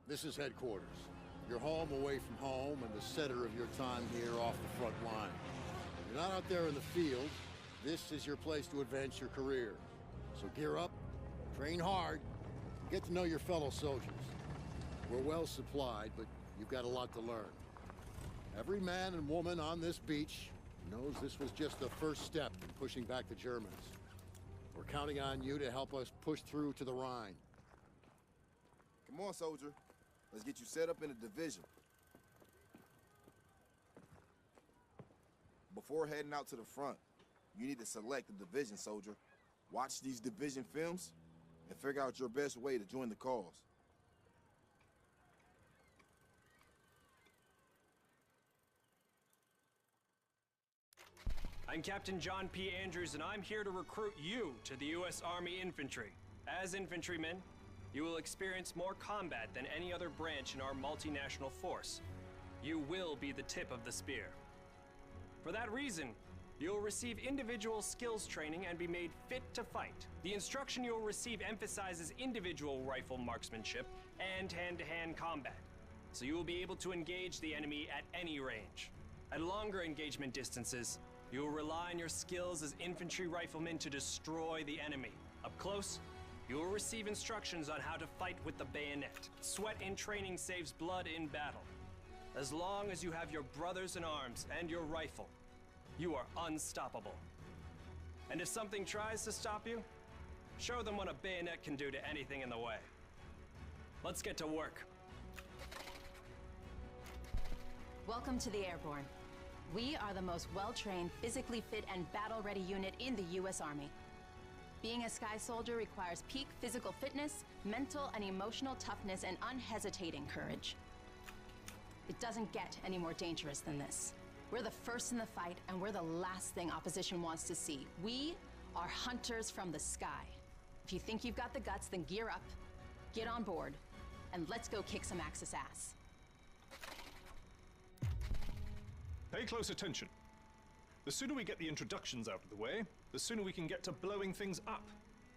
This is headquarters. Your home away from home and the center of your time here off the front line. You're not out there in the field. This is your place to advance your career. So gear up, train hard, and get to know your fellow soldiers. We're well supplied, but you've got a lot to learn. Every man and woman on this beach knows this was just the first step in pushing back the Germans. We're counting on you to help us push through to the Rhine. Come on, soldier. Let's get you set up in a division. Before heading out to the front, you need to select a division, soldier. Watch these division films and figure out your best way to join the cause. I'm Captain John P. Andrews, and I'm here to recruit you to the U.S. Army Infantry. As infantrymen, you will experience more combat than any other branch in our multinational force. You will be the tip of the spear. For that reason, you'll receive individual skills training and be made fit to fight. The instruction you'll receive emphasizes individual rifle marksmanship and hand-to-hand combat, so you will be able to engage the enemy at any range. At longer engagement distances, you will rely on your skills as infantry riflemen to destroy the enemy. Up close, you will receive instructions on how to fight with the bayonet. Sweat in training saves blood in battle. As long as you have your brothers in arms and your rifle, you are unstoppable. And if something tries to stop you, show them what a bayonet can do to anything in the way. Let's get to work. Welcome to the Airborne. We are the most well-trained, physically fit, and battle-ready unit in the U.S. Army. Being a Sky Soldier requires peak physical fitness, mental and emotional toughness, and unhesitating courage. It doesn't get any more dangerous than this. We're the first in the fight, and we're the last thing opposition wants to see. We are hunters from the sky. If you think you've got the guts, then gear up, get on board, and let's go kick some Axis ass. Pay close attention. The sooner we get the introductions out of the way, the sooner we can get to blowing things up.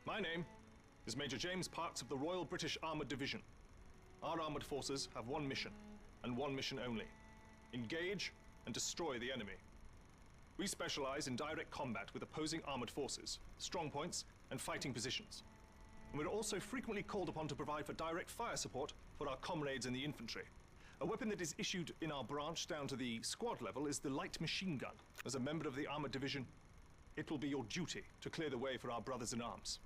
My name is Major James Parks of the Royal British Armoured Division. Our armoured forces have one mission, and one mission only: engage and destroy the enemy. We specialize in direct combat with opposing armoured forces, strong points, and fighting positions. And we're also frequently called upon to provide for direct fire support for our comrades in the infantry. A weapon that is issued in our branch down to the squad level is the light machine gun. As a member of the armoured division, it will be your duty to clear the way for our brothers in arms.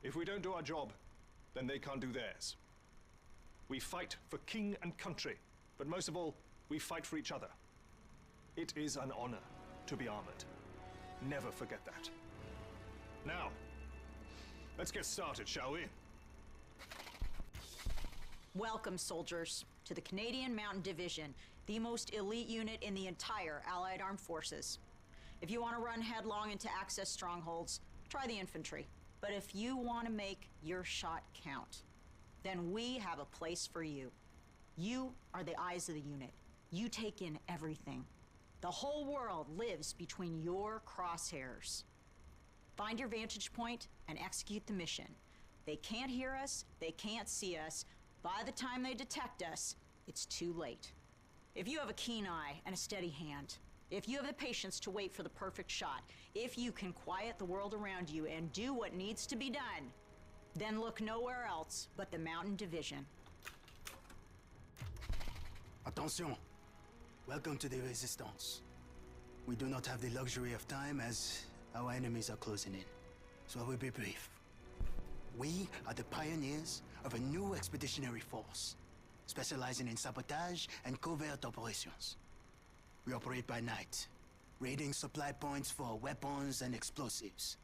If we don't do our job, then they can't do theirs. We fight for king and country, but most of all, we fight for each other. It is an honor to be armored. Never forget that. Now, let's get started, shall we? Welcome, soldiers, to the Canadian Mountain Division, the most elite unit in the entire Allied Armed Forces. If you want to run headlong into Axis strongholds, try the infantry. But if you want to make your shot count, then we have a place for you. You are the eyes of the unit. You take in everything. The whole world lives between your crosshairs. Find your vantage point and execute the mission. They can't hear us, they can't see us. By the time they detect us, it's too late. If you have a keen eye and a steady hand, if you have the patience to wait for the perfect shot, if you can quiet the world around you and do what needs to be done, then look nowhere else but the Mountain Division. Attention! Welcome to the Resistance. We do not have the luxury of time as our enemies are closing in, so I will be brief. We are the pioneers of a new expeditionary force, specializing in sabotage and covert operations. We operate by night, raiding supply points for weapons and explosives,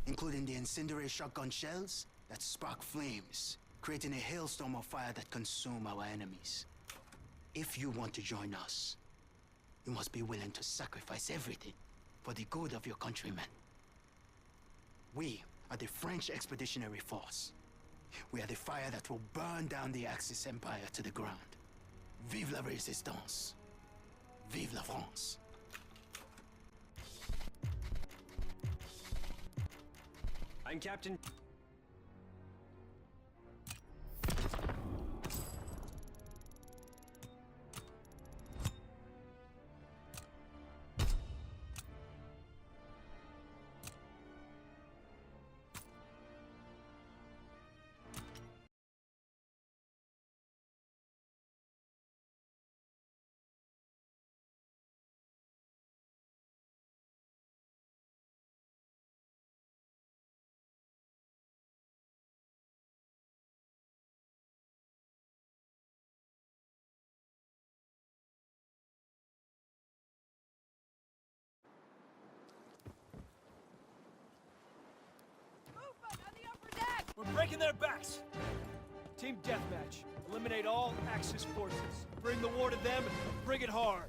including the incendiary shotgun shells that spark flames, creating a hailstorm of fire that consume our enemies. If you want to join us, you must be willing to sacrifice everything for the good of your countrymen. We are the French Expeditionary Force. We are the fire that will burn down the Axis Empire to the ground. Vive la Résistance! Vive la France! I'm Captain... breaking their backs! Team deathmatch. Eliminate all Axis forces. Bring the war to them and bring it hard.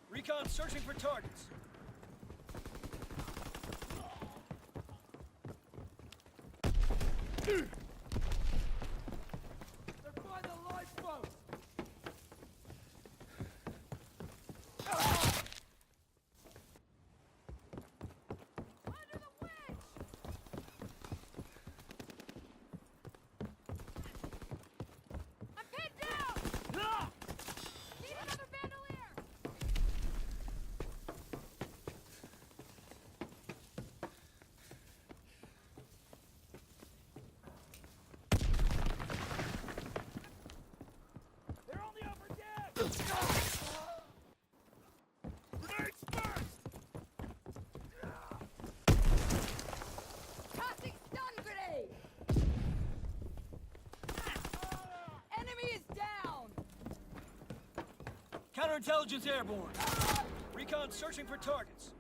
Recon searching for targets. They're by the lifeboat! Under the wedge! I'm pinned down! Need another bandolier! They're on the upper deck! Grenades first! Tossing stun grenade! Enemy is down! Counterintelligence airborne. Recon searching for targets.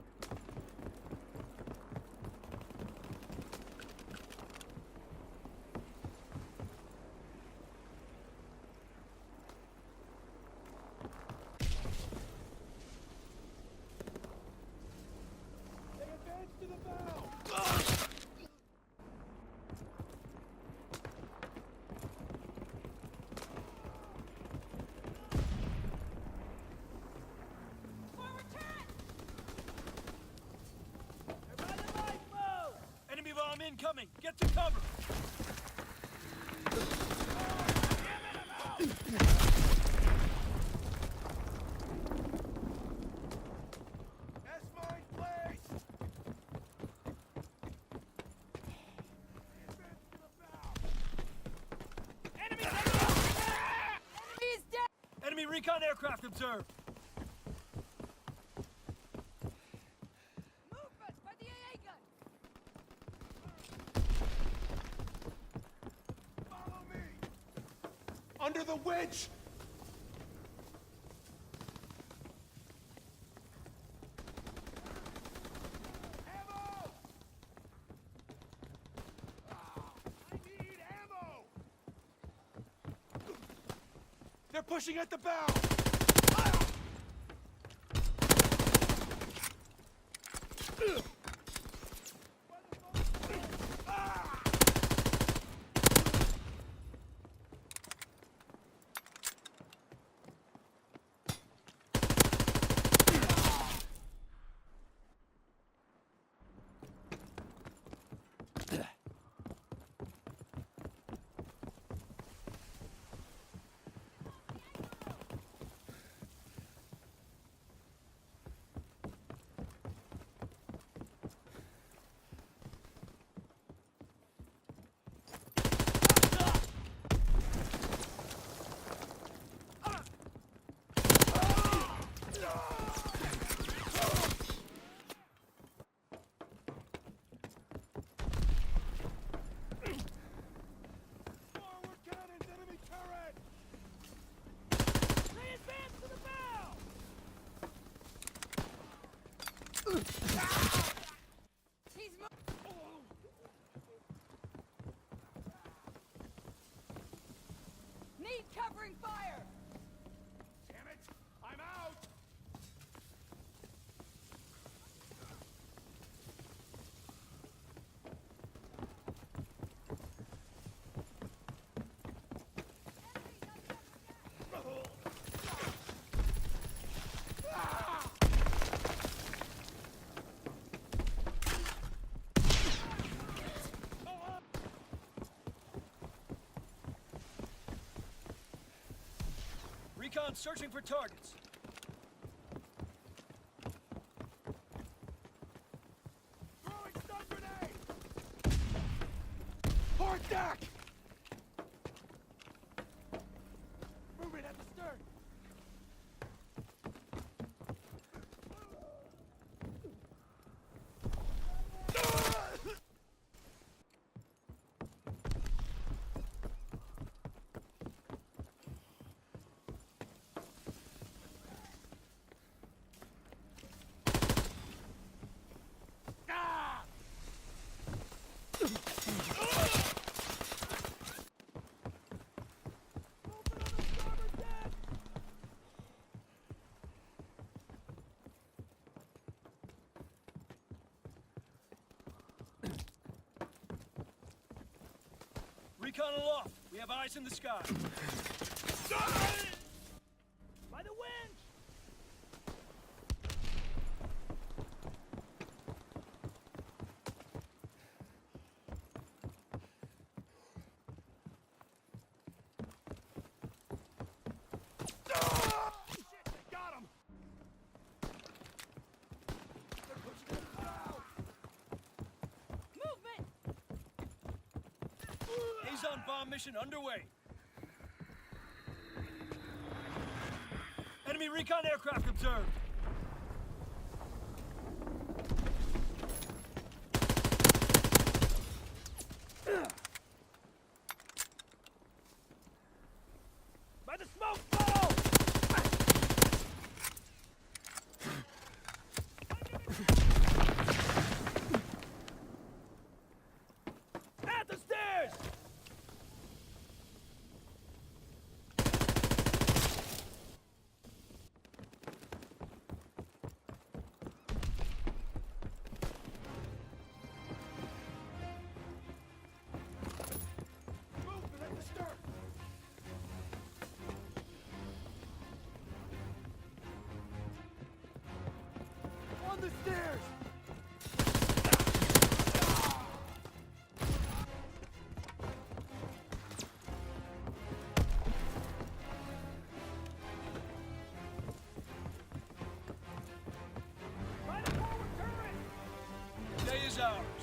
They advance to the bow! Forward turret! They're by the lifeboat! Enemy bomb incoming! Get to cover! S-mine placed! Enemy is dead! Enemy recon aircraft observed! Movement by the AA gun! Follow me! Under the wedge! Ammo! I need ammo! They're pushing at the bow! Forward cannons, enemy turret! They advance to the bow! He's need covering fire! Damn it! I'm out! Recon searching for targets. Throwing stun grenade! Fore deck! Moving at the stern! Recon aloft. We have eyes in the sky. By the winch! Shit, they got him! They're pushing us out! Movement! Azon bomb mission underway. Enemy recon aircraft observed. By the smoke, follow! At the stairs! Movement at the stern! On the stairs! By the forward turret! Day is ours.